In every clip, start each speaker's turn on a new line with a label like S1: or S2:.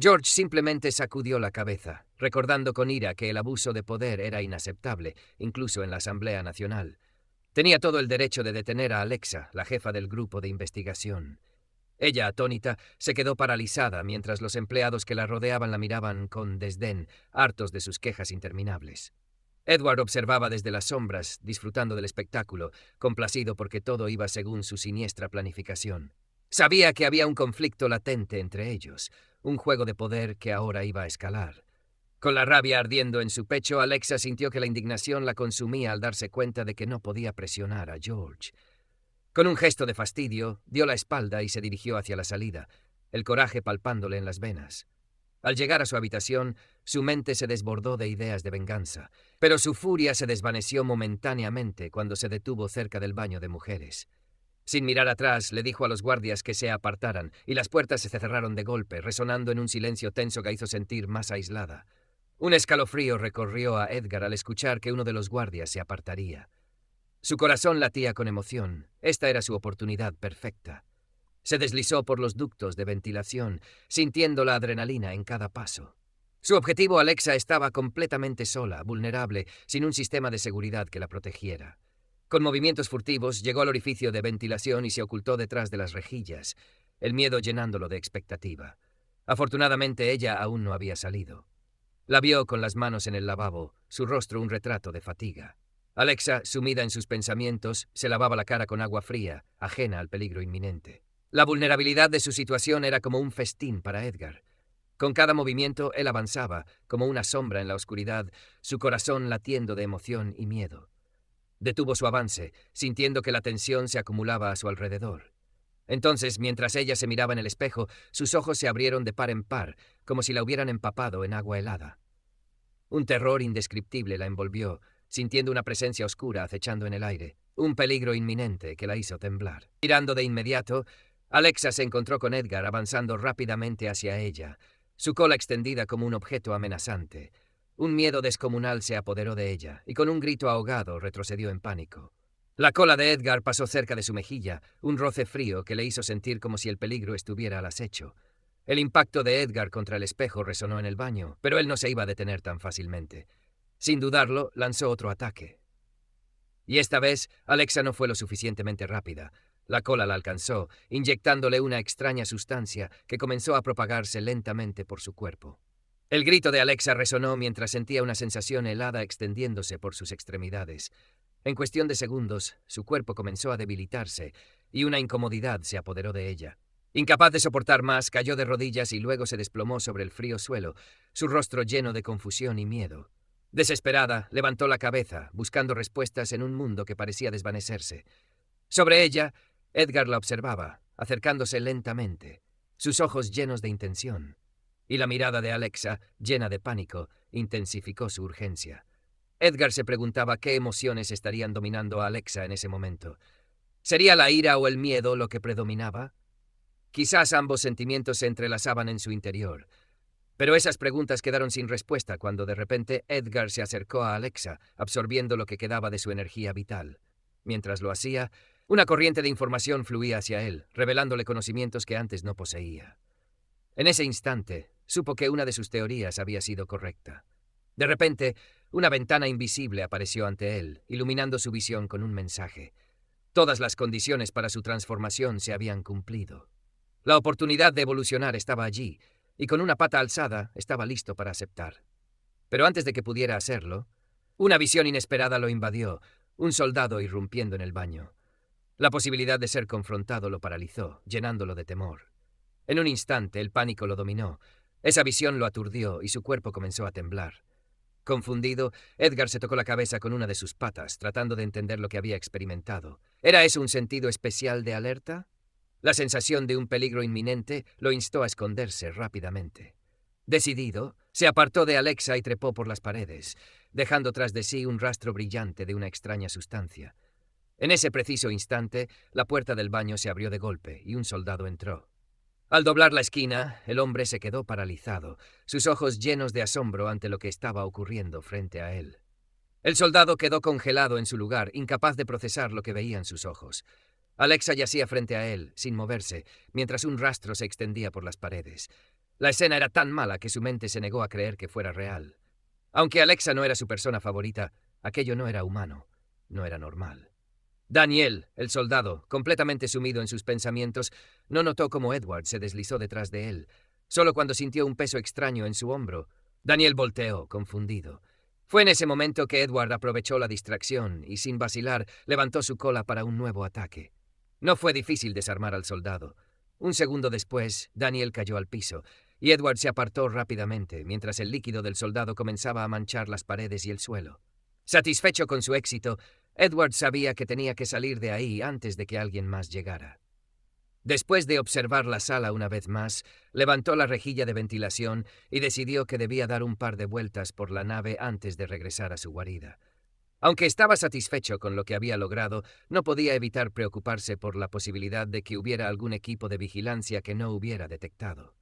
S1: George simplemente sacudió la cabeza, recordando con ira que el abuso de poder era inaceptable, incluso en la Asamblea Nacional. Tenía todo el derecho de detener a Alexa, la jefa del grupo de investigación. Ella, atónita, se quedó paralizada mientras los empleados que la rodeaban la miraban con desdén, hartos de sus quejas interminables. Edward observaba desde las sombras, disfrutando del espectáculo, complacido porque todo iba según su siniestra planificación. Sabía que había un conflicto latente entre ellos, un juego de poder que ahora iba a escalar. Con la rabia ardiendo en su pecho, Alexa sintió que la indignación la consumía al darse cuenta de que no podía presionar a George. Con un gesto de fastidio, dio la espalda y se dirigió hacia la salida, el coraje palpándole en las venas. Al llegar a su habitación, su mente se desbordó de ideas de venganza, pero su furia se desvaneció momentáneamente cuando se detuvo cerca del baño de mujeres. Sin mirar atrás, le dijo a los guardias que se apartaran, y las puertas se cerraron de golpe, resonando en un silencio tenso que hizo sentir más aislada. Un escalofrío recorrió a Edgar al escuchar que uno de los guardias se apartaría. Su corazón latía con emoción. Esta era su oportunidad perfecta. Se deslizó por los ductos de ventilación, sintiendo la adrenalina en cada paso. Su objetivo, Alexa, estaba completamente sola, vulnerable, sin un sistema de seguridad que la protegiera. Con movimientos furtivos, llegó al orificio de ventilación y se ocultó detrás de las rejillas, el miedo llenándolo de expectativa. Afortunadamente, ella aún no había salido. La vio con las manos en el lavabo, su rostro un retrato de fatiga. Alexa, sumida en sus pensamientos, se lavaba la cara con agua fría, ajena al peligro inminente. La vulnerabilidad de su situación era como un festín para Edgar. Con cada movimiento él avanzaba, como una sombra en la oscuridad, su corazón latiendo de emoción y miedo. Detuvo su avance, sintiendo que la tensión se acumulaba a su alrededor. Entonces, mientras ella se miraba en el espejo, sus ojos se abrieron de par en par, como si la hubieran empapado en agua helada. Un terror indescriptible la envolvió, sintiendo una presencia oscura acechando en el aire, un peligro inminente que la hizo temblar. Mirando de inmediato, Alexa se encontró con Edgar avanzando rápidamente hacia ella, su cola extendida como un objeto amenazante. Un miedo descomunal se apoderó de ella, y con un grito ahogado retrocedió en pánico. La cola de Edgar pasó cerca de su mejilla, un roce frío que le hizo sentir como si el peligro estuviera al acecho. El impacto de Edgar contra el espejo resonó en el baño, pero él no se iba a detener tan fácilmente. Sin dudarlo, lanzó otro ataque. Y esta vez, Alexa no fue lo suficientemente rápida. La cola la alcanzó, inyectándole una extraña sustancia que comenzó a propagarse lentamente por su cuerpo. El grito de Alexa resonó mientras sentía una sensación helada extendiéndose por sus extremidades. En cuestión de segundos, su cuerpo comenzó a debilitarse y una incomodidad se apoderó de ella. Incapaz de soportar más, cayó de rodillas y luego se desplomó sobre el frío suelo, su rostro lleno de confusión y miedo. Desesperada, levantó la cabeza, buscando respuestas en un mundo que parecía desvanecerse. Sobre ella, Edgar la observaba, acercándose lentamente, sus ojos llenos de intención. Y la mirada de Alexa, llena de pánico, intensificó su urgencia. Edgar se preguntaba qué emociones estarían dominando a Alexa en ese momento. ¿Sería la ira o el miedo lo que predominaba? Quizás ambos sentimientos se entrelazaban en su interior. Pero esas preguntas quedaron sin respuesta cuando de repente Edgar se acercó a Alexa, absorbiendo lo que quedaba de su energía vital. Mientras lo hacía, una corriente de información fluía hacia él, revelándole conocimientos que antes no poseía. En ese instante, supo que una de sus teorías había sido correcta. De repente, una ventana invisible apareció ante él, iluminando su visión con un mensaje. Todas las condiciones para su transformación se habían cumplido. La oportunidad de evolucionar estaba allí, y con una pata alzada estaba listo para aceptar. Pero antes de que pudiera hacerlo, una visión inesperada lo invadió, un soldado irrumpiendo en el baño. La posibilidad de ser confrontado lo paralizó, llenándolo de temor. En un instante, el pánico lo dominó. Esa visión lo aturdió y su cuerpo comenzó a temblar. Confundido, Edgar se tocó la cabeza con una de sus patas, tratando de entender lo que había experimentado. ¿Era eso un sentido especial de alerta? La sensación de un peligro inminente lo instó a esconderse rápidamente. Decidido, se apartó de Alexa y trepó por las paredes, dejando tras de sí un rastro brillante de una extraña sustancia. En ese preciso instante, la puerta del baño se abrió de golpe y un soldado entró. Al doblar la esquina, el hombre se quedó paralizado, sus ojos llenos de asombro ante lo que estaba ocurriendo frente a él. El soldado quedó congelado en su lugar, incapaz de procesar lo que veían sus ojos. Alexa yacía frente a él, sin moverse, mientras un rastro se extendía por las paredes. La escena era tan mala que su mente se negó a creer que fuera real. Aunque Alexa no era su persona favorita, aquello no era humano, no era normal. Daniel, el soldado, completamente sumido en sus pensamientos, no notó cómo Edward se deslizó detrás de él. Solo cuando sintió un peso extraño en su hombro, Daniel volteó, confundido. Fue en ese momento que Edward aprovechó la distracción y, sin vacilar, levantó su cola para un nuevo ataque. No fue difícil desarmar al soldado. Un segundo después, Daniel cayó al piso, y Edward se apartó rápidamente, mientras el líquido del soldado comenzaba a manchar las paredes y el suelo. Satisfecho con su éxito, Edward sabía que tenía que salir de ahí antes de que alguien más llegara. Después de observar la sala una vez más, levantó la rejilla de ventilación y decidió que debía dar un par de vueltas por la nave antes de regresar a su guarida. Aunque estaba satisfecho con lo que había logrado, no podía evitar preocuparse por la posibilidad de que hubiera algún equipo de vigilancia que no hubiera detectado.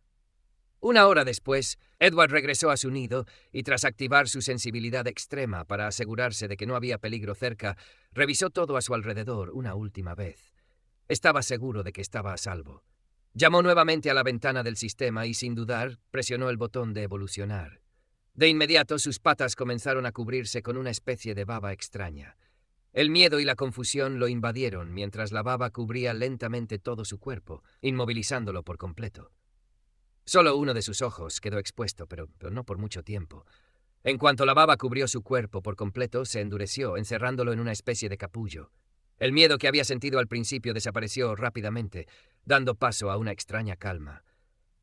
S1: Una hora después, Edward regresó a su nido y, tras activar su sensibilidad extrema para asegurarse de que no había peligro cerca, revisó todo a su alrededor una última vez. Estaba seguro de que estaba a salvo. Llamó nuevamente a la ventana del sistema y, sin dudar, presionó el botón de evolucionar. De inmediato, sus patas comenzaron a cubrirse con una especie de baba extraña. El miedo y la confusión lo invadieron mientras la baba cubría lentamente todo su cuerpo, inmovilizándolo por completo. Solo uno de sus ojos quedó expuesto, pero no por mucho tiempo. En cuanto la baba cubrió su cuerpo por completo, se endureció, encerrándolo en una especie de capullo. El miedo que había sentido al principio desapareció rápidamente, dando paso a una extraña calma.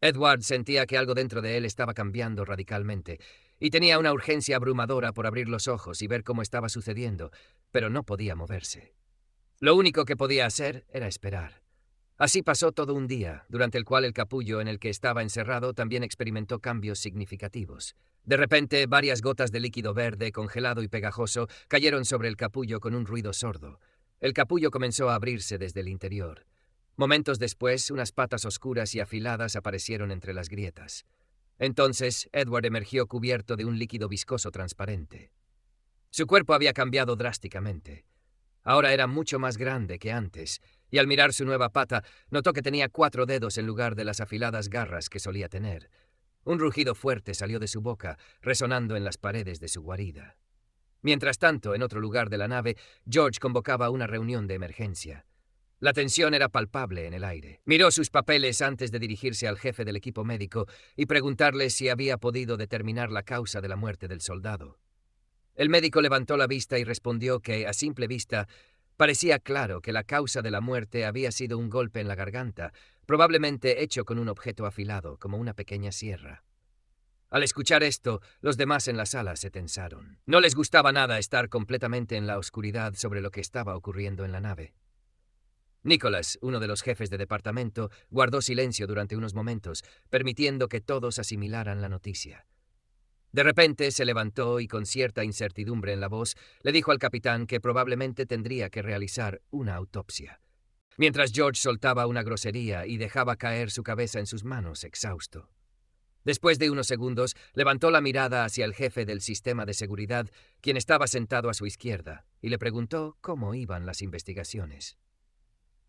S1: Edward sentía que algo dentro de él estaba cambiando radicalmente, y tenía una urgencia abrumadora por abrir los ojos y ver cómo estaba sucediendo, pero no podía moverse. Lo único que podía hacer era esperar. Así pasó todo un día, durante el cual el capullo en el que estaba encerrado también experimentó cambios significativos. De repente, varias gotas de líquido verde, congelado y pegajoso, cayeron sobre el capullo con un ruido sordo. El capullo comenzó a abrirse desde el interior. Momentos después, unas patas oscuras y afiladas aparecieron entre las grietas. Entonces, Edward emergió cubierto de un líquido viscoso transparente. Su cuerpo había cambiado drásticamente. Ahora era mucho más grande que antes, y al mirar su nueva pata, notó que tenía 4 dedos en lugar de las afiladas garras que solía tener. Un rugido fuerte salió de su boca, resonando en las paredes de su guarida. Mientras tanto, en otro lugar de la nave, George convocaba una reunión de emergencia. La tensión era palpable en el aire. Miró sus papeles antes de dirigirse al jefe del equipo médico y preguntarle si había podido determinar la causa de la muerte del soldado. El médico levantó la vista y respondió que, a simple vista, parecía claro que la causa de la muerte había sido un golpe en la garganta, probablemente hecho con un objeto afilado, como una pequeña sierra. Al escuchar esto, los demás en la sala se tensaron. No les gustaba nada estar completamente en la oscuridad sobre lo que estaba ocurriendo en la nave. Nicholas, uno de los jefes de departamento, guardó silencio durante unos momentos, permitiendo que todos asimilaran la noticia. De repente se levantó y, con cierta incertidumbre en la voz, le dijo al capitán que probablemente tendría que realizar una autopsia. Mientras George soltaba una grosería y dejaba caer su cabeza en sus manos, exhausto. Después de unos segundos, levantó la mirada hacia el jefe del sistema de seguridad, quien estaba sentado a su izquierda, y le preguntó cómo iban las investigaciones.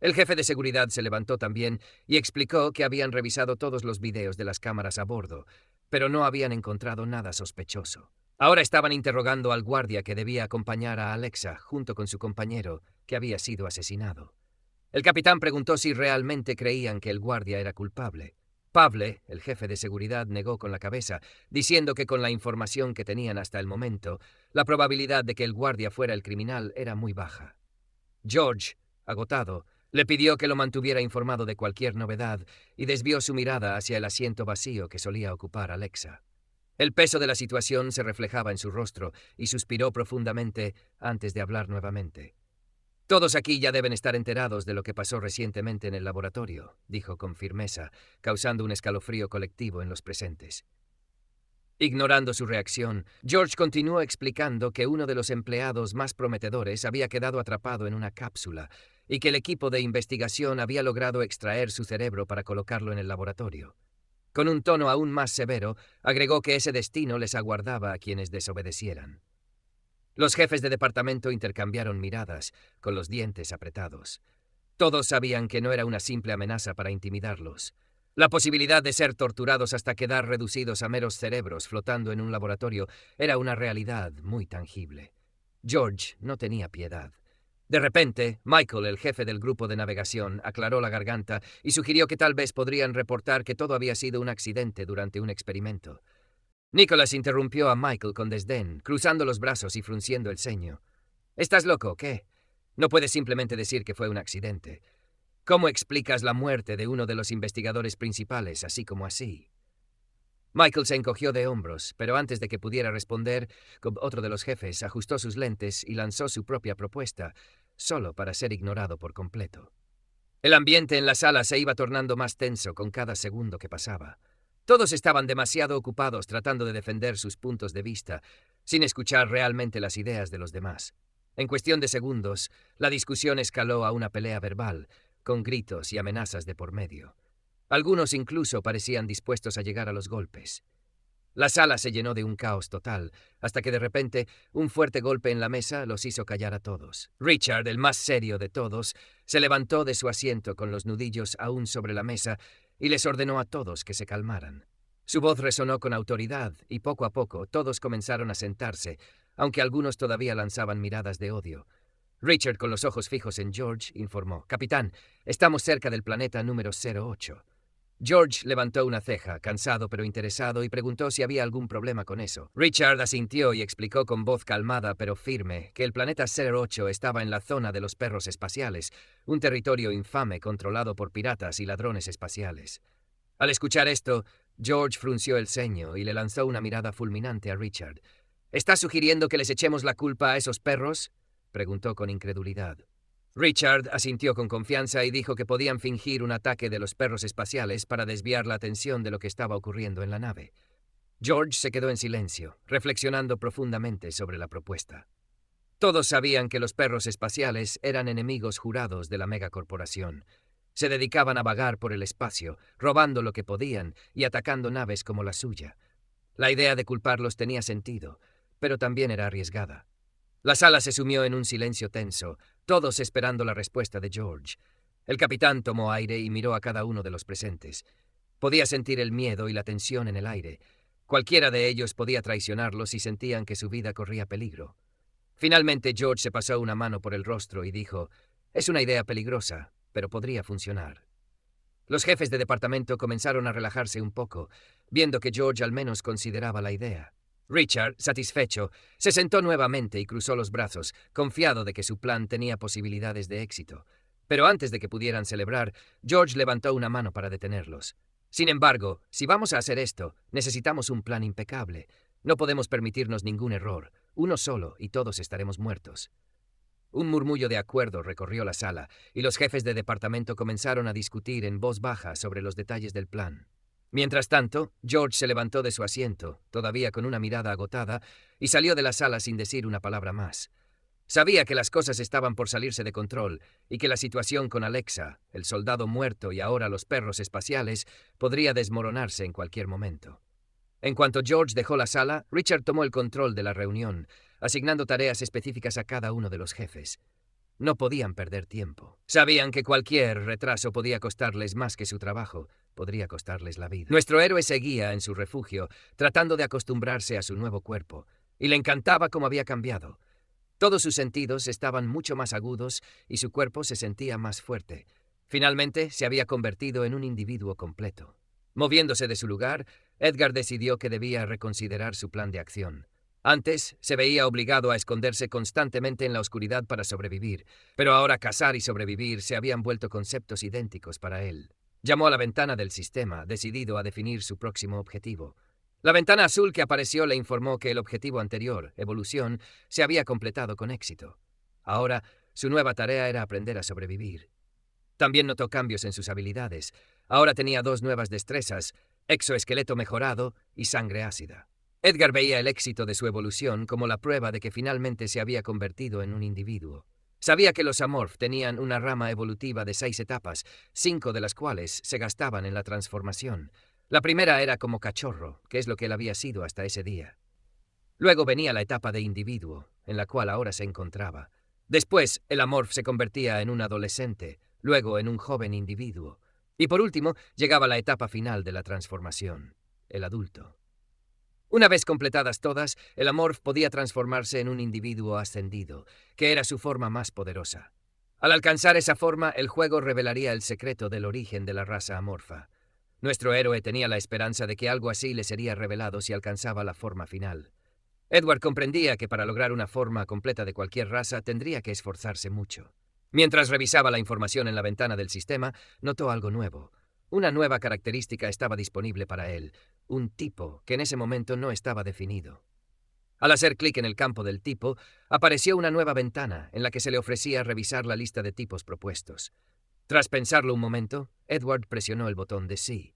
S1: El jefe de seguridad se levantó también y explicó que habían revisado todos los videos de las cámaras a bordo, pero no habían encontrado nada sospechoso. Ahora estaban interrogando al guardia que debía acompañar a Alexa junto con su compañero, que había sido asesinado. El capitán preguntó si realmente creían que el guardia era culpable. Pavle, el jefe de seguridad, negó con la cabeza, diciendo que con la información que tenían hasta el momento, la probabilidad de que el guardia fuera el criminal era muy baja. George, agotado, le pidió que lo mantuviera informado de cualquier novedad y desvió su mirada hacia el asiento vacío que solía ocupar Alexa. El peso de la situación se reflejaba en su rostro y suspiró profundamente antes de hablar nuevamente. «Todos aquí ya deben estar enterados de lo que pasó recientemente en el laboratorio», dijo con firmeza, causando un escalofrío colectivo en los presentes. Ignorando su reacción, George continuó explicando que uno de los empleados más prometedores había quedado atrapado en una cápsula y que el equipo de investigación había logrado extraer su cerebro para colocarlo en el laboratorio. Con un tono aún más severo, agregó que ese destino les aguardaba a quienes desobedecieran. Los jefes de departamento intercambiaron miradas, con los dientes apretados. Todos sabían que no era una simple amenaza para intimidarlos. La posibilidad de ser torturados hasta quedar reducidos a meros cerebros flotando en un laboratorio era una realidad muy tangible. George no tenía piedad. De repente, Michael, el jefe del grupo de navegación, aclaró la garganta y sugirió que tal vez podrían reportar que todo había sido un accidente durante un experimento. Nicholas interrumpió a Michael con desdén, cruzando los brazos y frunciendo el ceño. ¿Estás loco, o qué? No puedes simplemente decir que fue un accidente. ¿Cómo explicas la muerte de uno de los investigadores principales así como así? Michael se encogió de hombros, pero antes de que pudiera responder, otro de los jefes ajustó sus lentes y lanzó su propia propuesta, solo para ser ignorado por completo. El ambiente en la sala se iba tornando más tenso con cada segundo que pasaba. Todos estaban demasiado ocupados tratando de defender sus puntos de vista, sin escuchar realmente las ideas de los demás. En cuestión de segundos, la discusión escaló a una pelea verbal, con gritos y amenazas de por medio. Algunos incluso parecían dispuestos a llegar a los golpes. La sala se llenó de un caos total, hasta que de repente un fuerte golpe en la mesa los hizo callar a todos. Richard, el más serio de todos, se levantó de su asiento con los nudillos aún sobre la mesa y les ordenó a todos que se calmaran. Su voz resonó con autoridad y poco a poco todos comenzaron a sentarse, aunque algunos todavía lanzaban miradas de odio. Richard, con los ojos fijos en George, informó: «Capitán, estamos cerca del planeta número 08». George levantó una ceja, cansado pero interesado, y preguntó si había algún problema con eso. Richard asintió y explicó con voz calmada pero firme que el planeta 08 estaba en la zona de los perros espaciales, un territorio infame controlado por piratas y ladrones espaciales. Al escuchar esto, George frunció el ceño y le lanzó una mirada fulminante a Richard. «¿Estás sugiriendo que les echemos la culpa a esos perros?», preguntó con incredulidad. Richard asintió con confianza y dijo que podían fingir un ataque de los perros espaciales para desviar la atención de lo que estaba ocurriendo en la nave. George se quedó en silencio, reflexionando profundamente sobre la propuesta. Todos sabían que los perros espaciales eran enemigos jurados de la megacorporación. Se dedicaban a vagar por el espacio, robando lo que podían y atacando naves como la suya. La idea de culparlos tenía sentido, pero también era arriesgada. La sala se sumió en un silencio tenso, todos esperando la respuesta de George. El capitán tomó aire y miró a cada uno de los presentes. Podía sentir el miedo y la tensión en el aire. Cualquiera de ellos podía traicionarlos si sentían que su vida corría peligro. Finalmente George se pasó una mano por el rostro y dijo: «Es una idea peligrosa, pero podría funcionar». Los jefes de departamento comenzaron a relajarse un poco, viendo que George al menos consideraba la idea. Richard, satisfecho, se sentó nuevamente y cruzó los brazos, confiado de que su plan tenía posibilidades de éxito. Pero antes de que pudieran celebrar, George levantó una mano para detenerlos. «Sin embargo, si vamos a hacer esto, necesitamos un plan impecable. No podemos permitirnos ningún error. Uno solo y todos estaremos muertos». Un murmullo de acuerdo recorrió la sala, y los jefes de departamento comenzaron a discutir en voz baja sobre los detalles del plan. Mientras tanto, George se levantó de su asiento, todavía con una mirada agotada, y salió de la sala sin decir una palabra más. Sabía que las cosas estaban por salirse de control, y que la situación con Alexa, el soldado muerto y ahora los perros espaciales, podría desmoronarse en cualquier momento. En cuanto George dejó la sala, Richard tomó el control de la reunión, asignando tareas específicas a cada uno de los jefes. No podían perder tiempo. Sabían que cualquier retraso podía costarles más que su trabajo, podría costarles la vida. Nuestro héroe seguía en su refugio, tratando de acostumbrarse a su nuevo cuerpo, y le encantaba cómo había cambiado. Todos sus sentidos estaban mucho más agudos y su cuerpo se sentía más fuerte. Finalmente, se había convertido en un individuo completo. Moviéndose de su lugar, Edgar decidió que debía reconsiderar su plan de acción. Antes, se veía obligado a esconderse constantemente en la oscuridad para sobrevivir, pero ahora cazar y sobrevivir se habían vuelto conceptos idénticos para él. Llamó a la ventana del sistema, decidido a definir su próximo objetivo. La ventana azul que apareció le informó que el objetivo anterior, evolución, se había completado con éxito. Ahora, su nueva tarea era aprender a sobrevivir. También notó cambios en sus habilidades. Ahora tenía 2 nuevas destrezas: exoesqueleto mejorado y sangre ácida. Edgar veía el éxito de su evolución como la prueba de que finalmente se había convertido en un individuo. Sabía que los Amorph tenían una rama evolutiva de 6 etapas, 5 de las cuales se gastaban en la transformación. La primera era como cachorro, que es lo que él había sido hasta ese día. Luego venía la etapa de individuo, en la cual ahora se encontraba. Después, el Amorph se convertía en un adolescente, luego en un joven individuo. Y por último, llegaba la etapa final de la transformación, el adulto. Una vez completadas todas, el Amorph podía transformarse en un individuo ascendido, que era su forma más poderosa. Al alcanzar esa forma, el juego revelaría el secreto del origen de la raza amorfa. Nuestro héroe tenía la esperanza de que algo así le sería revelado si alcanzaba la forma final. Edward comprendía que para lograr una forma completa de cualquier raza tendría que esforzarse mucho. Mientras revisaba la información en la ventana del sistema, notó algo nuevo. Una nueva característica estaba disponible para él, un tipo que en ese momento no estaba definido. Al hacer clic en el campo del tipo, apareció una nueva ventana en la que se le ofrecía revisar la lista de tipos propuestos. Tras pensarlo un momento, Edward presionó el botón de sí.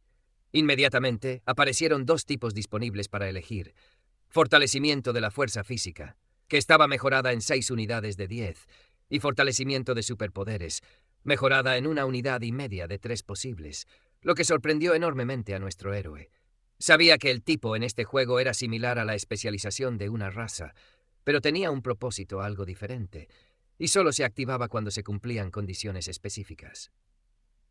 S1: Inmediatamente aparecieron dos tipos disponibles para elegir. Fortalecimiento de la fuerza física, que estaba mejorada en 6 unidades de 10, y fortalecimiento de superpoderes, mejorada en 1,5 unidades de 3 posibles, lo que sorprendió enormemente a nuestro héroe. Sabía que el tipo en este juego era similar a la especialización de una raza, pero tenía un propósito algo diferente, y solo se activaba cuando se cumplían condiciones específicas.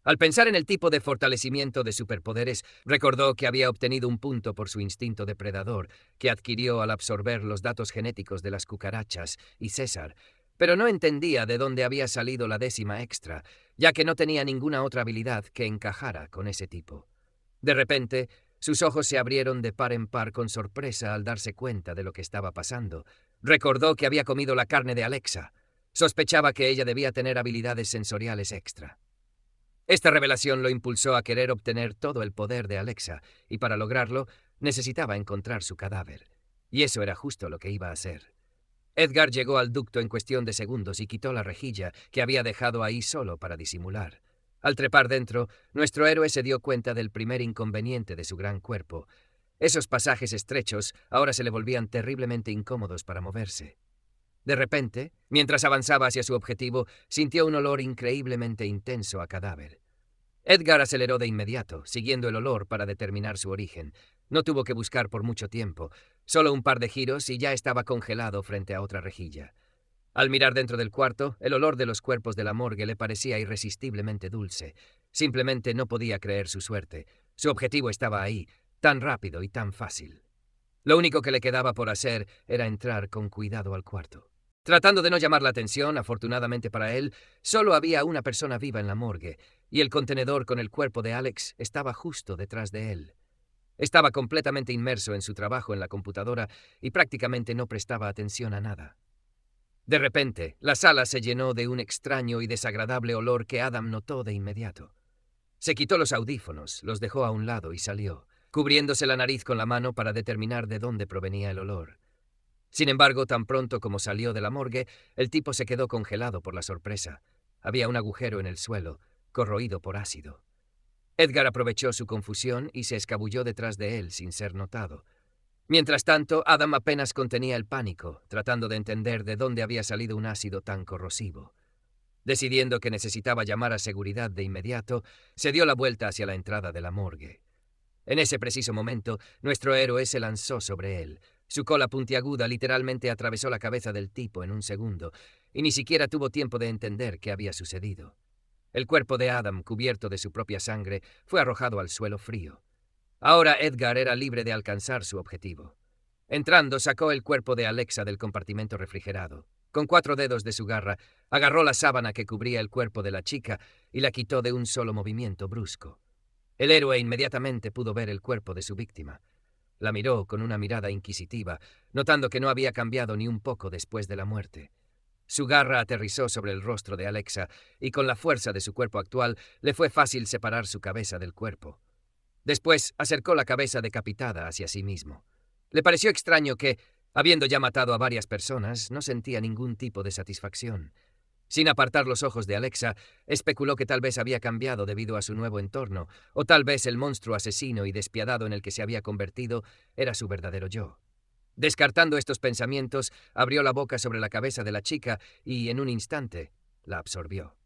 S1: Al pensar en el tipo de fortalecimiento de superpoderes, recordó que había obtenido un punto por su instinto depredador, que adquirió al absorber los datos genéticos de las cucarachas y César, pero no entendía de dónde había salido la 10ª extra, ya que no tenía ninguna otra habilidad que encajara con ese tipo. De repente, sus ojos se abrieron de par en par con sorpresa al darse cuenta de lo que estaba pasando. Recordó que había comido la carne de Alexa. Sospechaba que ella debía tener habilidades sensoriales extra. Esta revelación lo impulsó a querer obtener todo el poder de Alexa, y para lograrlo necesitaba encontrar su cadáver. Y eso era justo lo que iba a hacer. Edgar llegó al ducto en cuestión de segundos y quitó la rejilla que había dejado ahí solo para disimular. Al trepar dentro, nuestro héroe se dio cuenta del primer inconveniente de su gran cuerpo. Esos pasajes estrechos ahora se le volvían terriblemente incómodos para moverse. De repente, mientras avanzaba hacia su objetivo, sintió un olor increíblemente intenso a cadáver. Edgar aceleró de inmediato, siguiendo el olor para determinar su origen. No tuvo que buscar por mucho tiempo, solo un par de giros y ya estaba congelado frente a otra rejilla. Al mirar dentro del cuarto, el olor de los cuerpos de la morgue le parecía irresistiblemente dulce. Simplemente no podía creer su suerte. Su objetivo estaba ahí, tan rápido y tan fácil. Lo único que le quedaba por hacer era entrar con cuidado al cuarto. Tratando de no llamar la atención, afortunadamente para él, solo había una persona viva en la morgue, y el contenedor con el cuerpo de Alex estaba justo detrás de él. Estaba completamente inmerso en su trabajo en la computadora y prácticamente no prestaba atención a nada. De repente, la sala se llenó de un extraño y desagradable olor que Adam notó de inmediato. Se quitó los audífonos, los dejó a un lado y salió, cubriéndose la nariz con la mano para determinar de dónde provenía el olor. Sin embargo, tan pronto como salió de la morgue, el tipo se quedó congelado por la sorpresa. Había un agujero en el suelo, corroído por ácido. Edgar aprovechó su confusión y se escabulló detrás de él sin ser notado. Mientras tanto, Adam apenas contenía el pánico, tratando de entender de dónde había salido un ácido tan corrosivo. Decidiendo que necesitaba llamar a seguridad de inmediato, se dio la vuelta hacia la entrada de la morgue. En ese preciso momento, nuestro héroe se lanzó sobre él. Su cola puntiaguda literalmente atravesó la cabeza del tipo en un segundo, y ni siquiera tuvo tiempo de entender qué había sucedido. El cuerpo de Adam, cubierto de su propia sangre, fue arrojado al suelo frío. Ahora Edgar era libre de alcanzar su objetivo. Entrando, sacó el cuerpo de Alexa del compartimento refrigerado. Con 4 dedos de su garra, agarró la sábana que cubría el cuerpo de la chica y la quitó de un solo movimiento brusco. El héroe inmediatamente pudo ver el cuerpo de su víctima. La miró con una mirada inquisitiva, notando que no había cambiado ni un poco después de la muerte. Su garra aterrizó sobre el rostro de Alexa y con la fuerza de su cuerpo actual le fue fácil separar su cabeza del cuerpo. Después acercó la cabeza decapitada hacia sí mismo. Le pareció extraño que, habiendo ya matado a varias personas, no sentía ningún tipo de satisfacción. Sin apartar los ojos de Alexa, especuló que tal vez había cambiado debido a su nuevo entorno, o tal vez el monstruo asesino y despiadado en el que se había convertido era su verdadero yo. Descartando estos pensamientos, abrió la boca sobre la cabeza de la chica y, en un instante, la absorbió.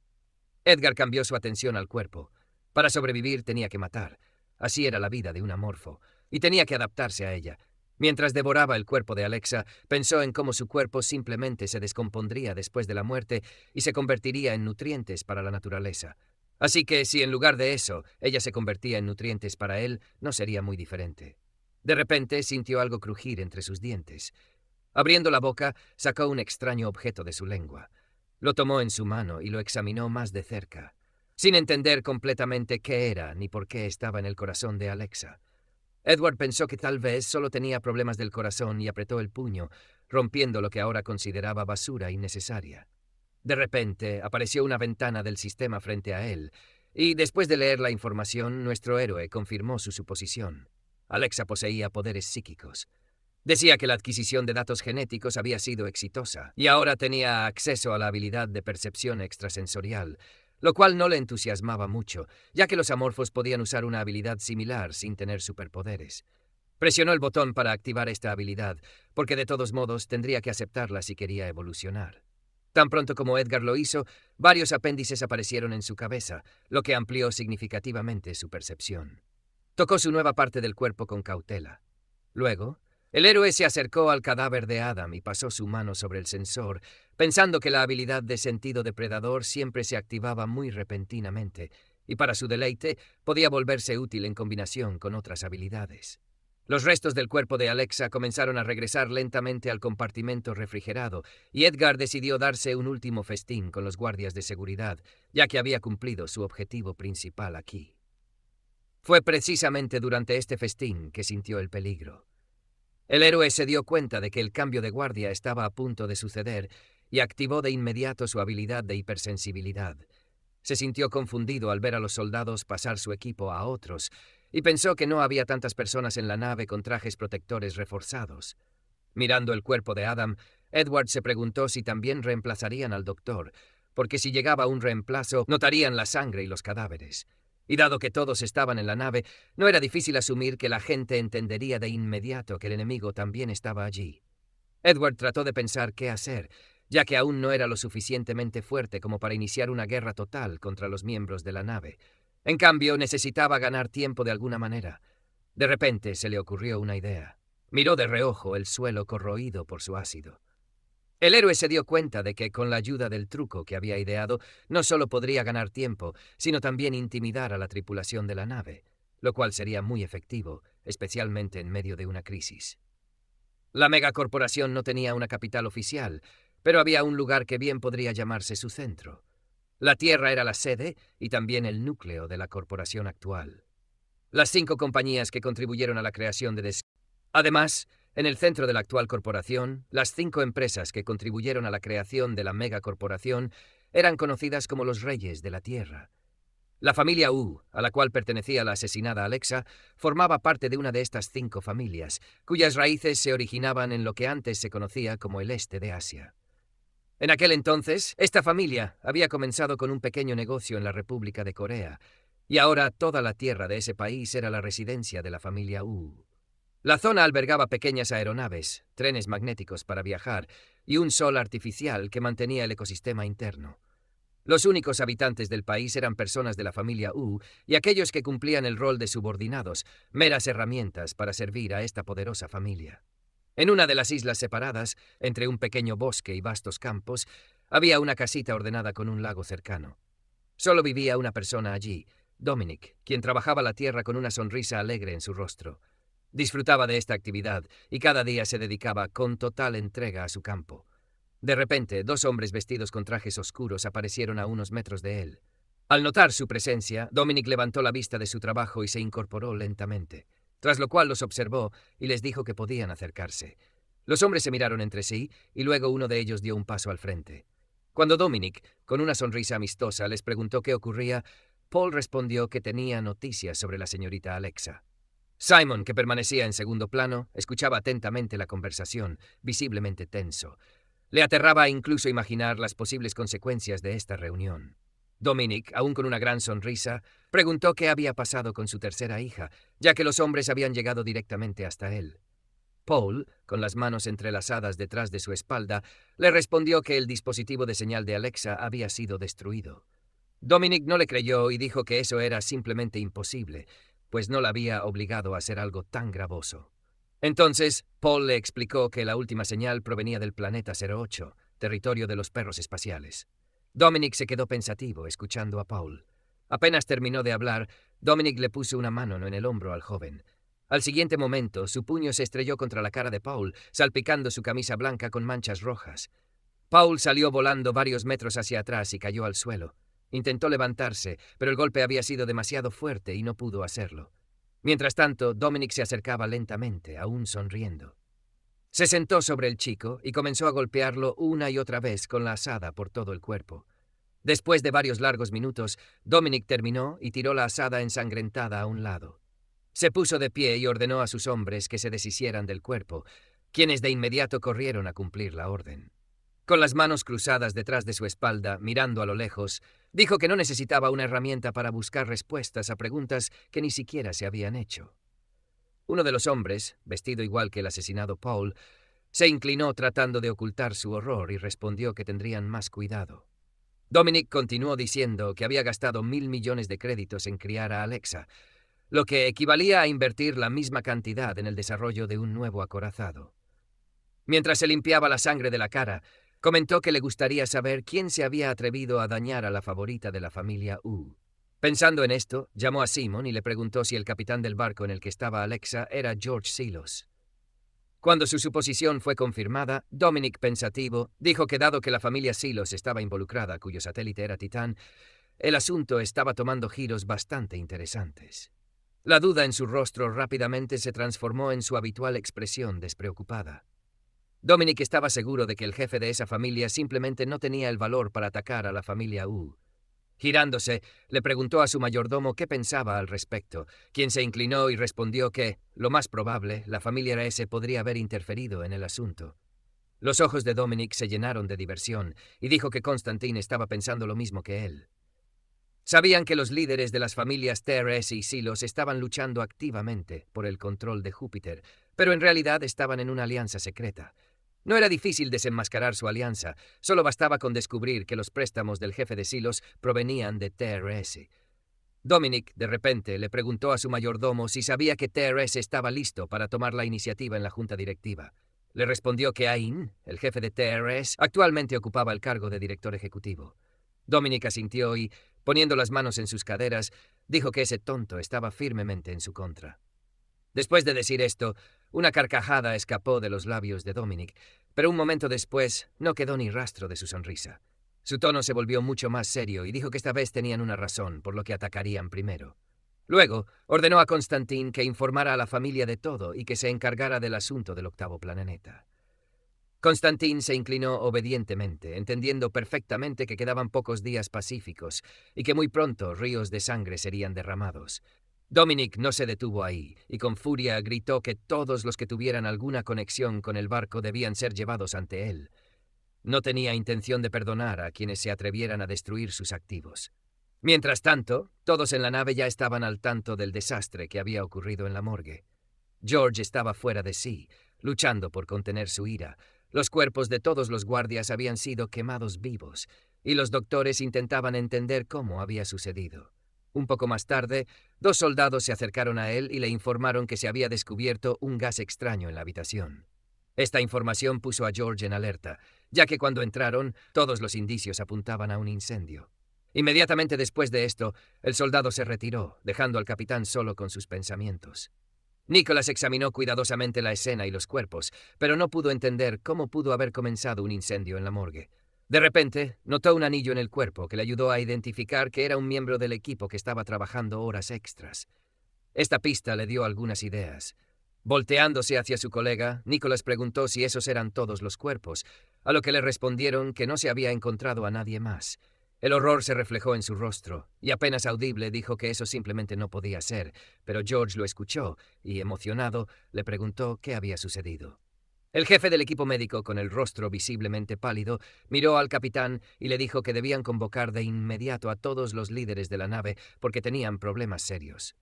S1: Edgar cambió su atención al cuerpo. Para sobrevivir tenía que matar. Así era la vida de un amorfo, y tenía que adaptarse a ella. Mientras devoraba el cuerpo de Alexa, pensó en cómo su cuerpo simplemente se descompondría después de la muerte y se convertiría en nutrientes para la naturaleza. Así que si en lugar de eso ella se convertía en nutrientes para él, no sería muy diferente. De repente sintió algo crujir entre sus dientes. Abriendo la boca, sacó un extraño objeto de su lengua. Lo tomó en su mano y lo examinó más de cerca, sin entender completamente qué era ni por qué estaba en el corazón de Alexa. Edward pensó que tal vez solo tenía problemas del corazón y apretó el puño, rompiendo lo que ahora consideraba basura innecesaria. De repente, apareció una ventana del sistema frente a él, y después de leer la información, nuestro héroe confirmó su suposición. Alexa poseía poderes psíquicos. Decía que la adquisición de datos genéticos había sido exitosa, y ahora tenía acceso a la habilidad de percepción extrasensorial, lo cual no le entusiasmaba mucho, ya que los amorfos podían usar una habilidad similar sin tener superpoderes. Presionó el botón para activar esta habilidad, porque de todos modos tendría que aceptarla si quería evolucionar. Tan pronto como Edgar lo hizo, varios apéndices aparecieron en su cabeza, lo que amplió significativamente su percepción. Tocó su nueva parte del cuerpo con cautela. Luego, el héroe se acercó al cadáver de Adam y pasó su mano sobre el sensor, pensando que la habilidad de sentido depredador siempre se activaba muy repentinamente, y para su deleite podía volverse útil en combinación con otras habilidades. Los restos del cuerpo de Alexa comenzaron a regresar lentamente al compartimento refrigerado, y Edgar decidió darse un último festín con los guardias de seguridad, ya que había cumplido su objetivo principal aquí. Fue precisamente durante este festín que sintió el peligro. El héroe se dio cuenta de que el cambio de guardia estaba a punto de suceder y activó de inmediato su habilidad de hipersensibilidad. Se sintió confundido al ver a los soldados pasar su equipo a otros y pensó que no había tantas personas en la nave con trajes protectores reforzados. Mirando el cuerpo de Adam, Edward se preguntó si también reemplazarían al doctor, porque si llegaba un reemplazo, notarían la sangre y los cadáveres. Y dado que todos estaban en la nave, no era difícil asumir que la gente entendería de inmediato que el enemigo también estaba allí. Edward trató de pensar qué hacer, ya que aún no era lo suficientemente fuerte como para iniciar una guerra total contra los miembros de la nave. En cambio, necesitaba ganar tiempo de alguna manera. De repente se le ocurrió una idea. Miró de reojo el suelo corroído por su ácido. El héroe se dio cuenta de que, con la ayuda del truco que había ideado, no solo podría ganar tiempo, sino también intimidar a la tripulación de la nave, lo cual sería muy efectivo, especialmente en medio de una crisis. La megacorporación no tenía una capital oficial, pero había un lugar que bien podría llamarse su centro. La Tierra era la sede y también el núcleo de la corporación actual. Las 5 compañías que contribuyeron a la creación de Además, en el centro de la actual corporación, las 5 empresas que contribuyeron a la creación de la megacorporación eran conocidas como los reyes de la Tierra. La familia Wu, a la cual pertenecía la asesinada Alexa, formaba parte de una de estas 5 familias, cuyas raíces se originaban en lo que antes se conocía como el este de Asia. En aquel entonces, esta familia había comenzado con un pequeño negocio en la República de Corea, y ahora toda la tierra de ese país era la residencia de la familia Wu. La zona albergaba pequeñas aeronaves, trenes magnéticos para viajar y un sol artificial que mantenía el ecosistema interno. Los únicos habitantes del país eran personas de la familia Wu y aquellos que cumplían el rol de subordinados, meras herramientas para servir a esta poderosa familia. En una de las islas separadas, entre un pequeño bosque y vastos campos, había una casita ordenada con un lago cercano. Solo vivía una persona allí, Dominic, quien trabajaba la tierra con una sonrisa alegre en su rostro. Disfrutaba de esta actividad y cada día se dedicaba con total entrega a su campo. De repente, 2 hombres vestidos con trajes oscuros aparecieron a unos metros de él. Al notar su presencia, Dominic levantó la vista de su trabajo y se incorporó lentamente, tras lo cual los observó y les dijo que podían acercarse. Los hombres se miraron entre sí y luego uno de ellos dio un paso al frente. Cuando Dominic, con una sonrisa amistosa, les preguntó qué ocurría, Paul respondió que tenía noticias sobre la señorita Alexa. Simon, que permanecía en segundo plano, escuchaba atentamente la conversación, visiblemente tenso. Le aterraba incluso imaginar las posibles consecuencias de esta reunión. Dominic, aún con una gran sonrisa, preguntó qué había pasado con su tercera hija, ya que los hombres habían llegado directamente hasta él. Paul, con las manos entrelazadas detrás de su espalda, le respondió que el dispositivo de señal de Alexa había sido destruido. Dominic no le creyó y dijo que eso era simplemente imposible, pues no la había obligado a hacer algo tan gravoso. Entonces, Paul le explicó que la última señal provenía del planeta 08, territorio de los perros espaciales. Dominic se quedó pensativo, escuchando a Paul. Apenas terminó de hablar, Dominic le puso una mano en el hombro al joven. Al siguiente momento, su puño se estrelló contra la cara de Paul, salpicando su camisa blanca con manchas rojas. Paul salió volando varios metros hacia atrás y cayó al suelo. Intentó levantarse, pero el golpe había sido demasiado fuerte y no pudo hacerlo. Mientras tanto, Dominic se acercaba lentamente, aún sonriendo. Se sentó sobre el chico y comenzó a golpearlo una y otra vez con la azada por todo el cuerpo. Después de varios largos minutos, Dominic terminó y tiró la azada ensangrentada a un lado. Se puso de pie y ordenó a sus hombres que se deshicieran del cuerpo, quienes de inmediato corrieron a cumplir la orden. Con las manos cruzadas detrás de su espalda, mirando a lo lejos, dijo que no necesitaba una herramienta para buscar respuestas a preguntas que ni siquiera se habían hecho. Uno de los hombres, vestido igual que el asesinado Paul, se inclinó tratando de ocultar su horror y respondió que tendrían más cuidado. Dominic continuó diciendo que había gastado 1.000 millones de créditos en criar a Alexa, lo que equivalía a invertir la misma cantidad en el desarrollo de un nuevo acorazado. Mientras se limpiaba la sangre de la cara, comentó que le gustaría saber quién se había atrevido a dañar a la favorita de la familia Wu. Pensando en esto, llamó a Simon y le preguntó si el capitán del barco en el que estaba Alexa era George Silos. Cuando su suposición fue confirmada, Dominic, pensativo, dijo que dado que la familia Silos estaba involucrada, cuyo satélite era Titán, el asunto estaba tomando giros bastante interesantes. La duda en su rostro rápidamente se transformó en su habitual expresión despreocupada. Dominic estaba seguro de que el jefe de esa familia simplemente no tenía el valor para atacar a la familia Wu. Girándose, le preguntó a su mayordomo qué pensaba al respecto, quien se inclinó y respondió que, lo más probable, la familia S podría haber interferido en el asunto. Los ojos de Dominic se llenaron de diversión y dijo que Constantine estaba pensando lo mismo que él. Sabían que los líderes de las familias TRS y Silos estaban luchando activamente por el control de Júpiter, pero en realidad estaban en una alianza secreta. No era difícil desenmascarar su alianza, solo bastaba con descubrir que los préstamos del jefe de Silos provenían de TRS. Dominic, de repente, le preguntó a su mayordomo si sabía que TRS estaba listo para tomar la iniciativa en la junta directiva. Le respondió que Ain, el jefe de TRS, actualmente ocupaba el cargo de director ejecutivo. Dominic asintió y, poniendo las manos en sus caderas, dijo que ese tonto estaba firmemente en su contra. Después de decir esto, una carcajada escapó de los labios de Dominic, pero un momento después no quedó ni rastro de su sonrisa. Su tono se volvió mucho más serio y dijo que esta vez tenían una razón, por lo que atacarían primero. Luego, ordenó a Constantine que informara a la familia de todo y que se encargara del asunto del octavo planeta. Constantine se inclinó obedientemente, entendiendo perfectamente que quedaban pocos días pacíficos y que muy pronto ríos de sangre serían derramados. Dominic no se detuvo ahí, y con furia gritó que todos los que tuvieran alguna conexión con el barco debían ser llevados ante él. No tenía intención de perdonar a quienes se atrevieran a destruir sus activos. Mientras tanto, todos en la nave ya estaban al tanto del desastre que había ocurrido en la morgue. George estaba fuera de sí, luchando por contener su ira. Los cuerpos de todos los guardias habían sido quemados vivos, y los doctores intentaban entender cómo había sucedido. Un poco más tarde, 2 soldados se acercaron a él y le informaron que se había descubierto un gas extraño en la habitación. Esta información puso a George en alerta, ya que cuando entraron, todos los indicios apuntaban a un incendio. Inmediatamente después de esto, el soldado se retiró, dejando al capitán solo con sus pensamientos. Nicholas examinó cuidadosamente la escena y los cuerpos, pero no pudo entender cómo pudo haber comenzado un incendio en la morgue. De repente, notó un anillo en el cuerpo que le ayudó a identificar que era un miembro del equipo que estaba trabajando horas extras. Esta pista le dio algunas ideas. Volteándose hacia su colega, Nicholas preguntó si esos eran todos los cuerpos, a lo que le respondieron que no se había encontrado a nadie más. El horror se reflejó en su rostro, y apenas audible dijo que eso simplemente no podía ser, pero George lo escuchó y, emocionado, le preguntó qué había sucedido. El jefe del equipo médico, con el rostro visiblemente pálido, miró al capitán y le dijo que debían convocar de inmediato a todos los líderes de la nave porque tenían problemas serios.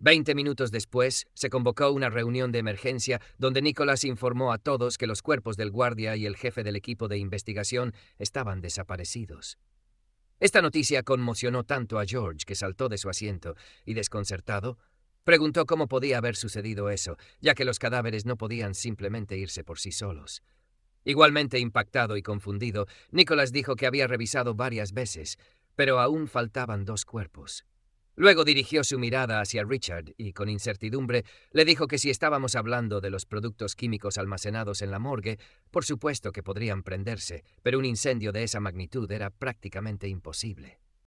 S1: 20 minutos después, se convocó una reunión de emergencia donde Nicholas informó a todos que los cuerpos del guardia y el jefe del equipo de investigación estaban desaparecidos. Esta noticia conmocionó tanto a George que saltó de su asiento y, desconcertado, preguntó cómo podía haber sucedido eso, ya que los cadáveres no podían simplemente irse por sí solos. Igualmente impactado y confundido, Nicholas dijo que había revisado varias veces, pero aún faltaban 2 cuerpos. Luego dirigió su mirada hacia Richard y, con incertidumbre, le dijo que si estábamos hablando de los productos químicos almacenados en la morgue, por supuesto que podrían prenderse, pero un incendio de esa magnitud era prácticamente imposible.